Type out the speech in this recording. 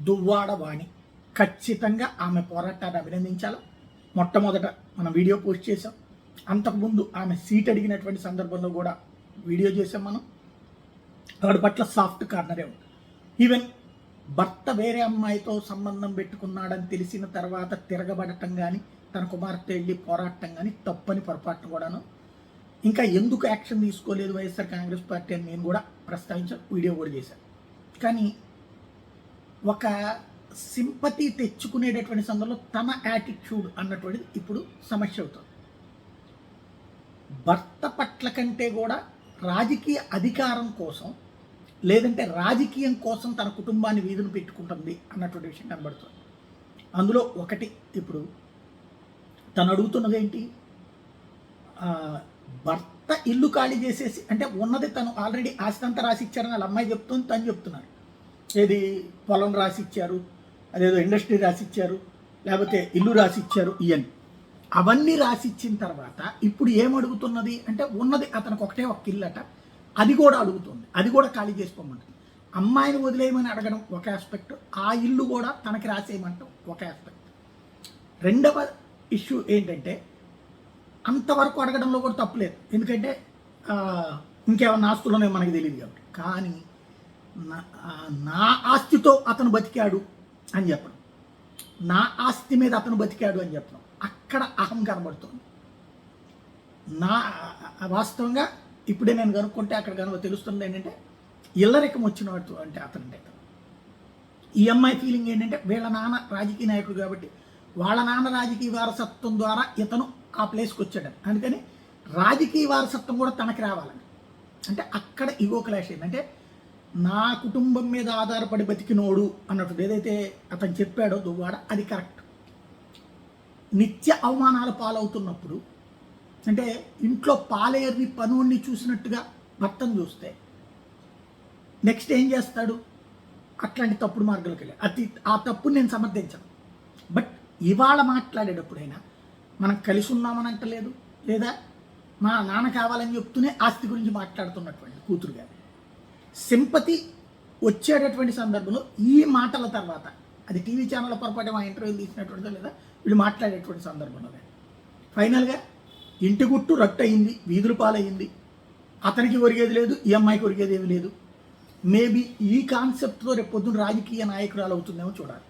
దువ్వాడ వాణి ఖచ్చితంగా ఆమె పోరాటాన్ని అభినందించాలి. మొట్టమొదట మనం వీడియో పోస్ట్ చేసాం. అంతకుముందు ఆమె సీట్ అడిగినటువంటి సందర్భంలో కూడా వీడియో చేసాం మనం. ఆవిడ పట్ల సాఫ్ట్ కార్నరే ఉంది. ఈవెన్ భర్త వేరే అమ్మాయితో సంబంధం పెట్టుకున్నాడని తెలిసిన తర్వాత తిరగబడటం కానీ, తన కుమార్తె వెళ్ళి పోరాటం కానీ తప్పని పొరపాటును కూడాను. ఇంకా ఎందుకు యాక్షన్ తీసుకోలేదు వైఎస్ఆర్ కాంగ్రెస్ పార్టీ అని నేను కూడా ప్రస్తావించాను, వీడియో కూడా చేశాను. కానీ ఒక సింపతి తెచ్చుకునేటటువంటి సందర్భంలో తన యాటిట్యూడ్ అన్నటువంటిది ఇప్పుడు సమస్య అవుతుంది. భర్త పట్ల కంటే కూడా రాజకీయ అధికారం కోసం, లేదంటే రాజకీయం కోసం తన కుటుంబాన్ని వీధులు పెట్టుకుంటుంది అన్నటువంటి విషయం కనబడుతుంది. అందులో ఒకటి, ఇప్పుడు తను అడుగుతున్నది ఏంటి, భర్త ఇల్లు ఖాళీ చేసేసి, అంటే ఉన్నది తను ఆల్రెడీ ఆస్తంతా రాసి ఇచ్చారని వాళ్ళ అమ్మాయి చెప్తుంది, తను చెప్తున్నారు. ఏది పొలం రాసి ఇచ్చారు, అదేదో ఇండస్ట్రీ రాసి ఇచ్చారు, లేకపోతే ఇల్లు రాసి ఇచ్చారు, ఇవన్నీ అవన్నీ రాసి ఇచ్చిన తర్వాత ఇప్పుడు ఏమడుగుతున్నది అంటే, ఉన్నది అతనికి ఒకటే ఒక ఇల్లట, అది కూడా అడుగుతుంది, అది కూడా ఖాళీ చేసుకోమంటుంది. అమ్మాయిని వదిలేయమని అడగడం ఒక ఆస్పెక్ట్, ఆ ఇల్లు కూడా తనకి రాసేయమంటాం ఒక ఆస్పెక్ట్. రెండవ ఇష్యూ ఏంటంటే, అంతవరకు అడగడంలో కూడా తప్పులేదు, ఎందుకంటే ఇంకేమన్నా ఆస్తులోనే మనకి తెలియదు కాబట్టి. కానీ నా ఆస్తితో అతను బతికాడు అని చెప్పడం, నా ఆస్తి మీద అతను బతికాడు అని చెప్పడం, అక్కడ అహం కనబడుతుంది. వాస్తవంగా ఇప్పుడే నేను కనుక్కుంటే అక్కడ కనుక తెలుస్తుంది ఏంటంటే, ఇల్లరికం వచ్చినట్టు అంటే అతనంటే ఈ అమ్మాయి ఫీలింగ్ ఏంటంటే, వీళ్ళ నాన్న రాజకీయ నాయకుడు కాబట్టి వాళ్ళ నాన్న రాజకీయ వారసత్వం ద్వారా ఇతను ఆ ప్లేస్కి వచ్చాడని, అందుకని రాజకీయ వారసత్వం కూడా తనకి రావాలని. అంటే అక్కడ ఇగో క్లాష్ ఏంటంటే, నా కుటుంబం మీద ఆధారపడి బతికినోడు అన్నట్టు ఏదైతే అతను చెప్పాడో దువ్వాడ, అది కరెక్ట్. నిత్య అవమానాల పాలవుతున్నప్పుడు, అంటే ఇంట్లో పాలేరుని పనుని చూసినట్టుగా భర్తను చూస్తే నెక్స్ట్ ఏం చేస్తాడు, అట్లాంటి తప్పుడు మార్గాలకు వెళ్ళి ఆ తప్పుని నేను సమర్థించను. బట్ ఇవాళ మాట్లాడేటప్పుడైనా మనం కలిసి ఉన్నామని అంటలేదు, లేదా మా నాన్న కావాలని చెప్తూనే ఆస్తి గురించి మాట్లాడుతున్నటువంటి కూతురు గారు సింపతి వచ్చేటటువంటి సందర్భంలో ఈ మాటల తర్వాత, అది టీవీ ఛానల్ పొరపాటు మా ఇంటర్వ్యూలు తీసినటువంటిదో లేదా వీళ్ళు మాట్లాడేటువంటి సందర్భంలో ఫైనల్గా ఇంటి గుట్టు రట్టు అయింది, వీధుల పాలయ్యింది, అతనికి ఒరిగేది లేదు, ఈ అమ్మాయికి ఒరిగేది ఏమి లేదు. మేబీ ఈ కాన్సెప్ట్తో రేపు పొద్దున్న రాజకీయ నాయకురాలు అవుతుందేమో చూడాలి.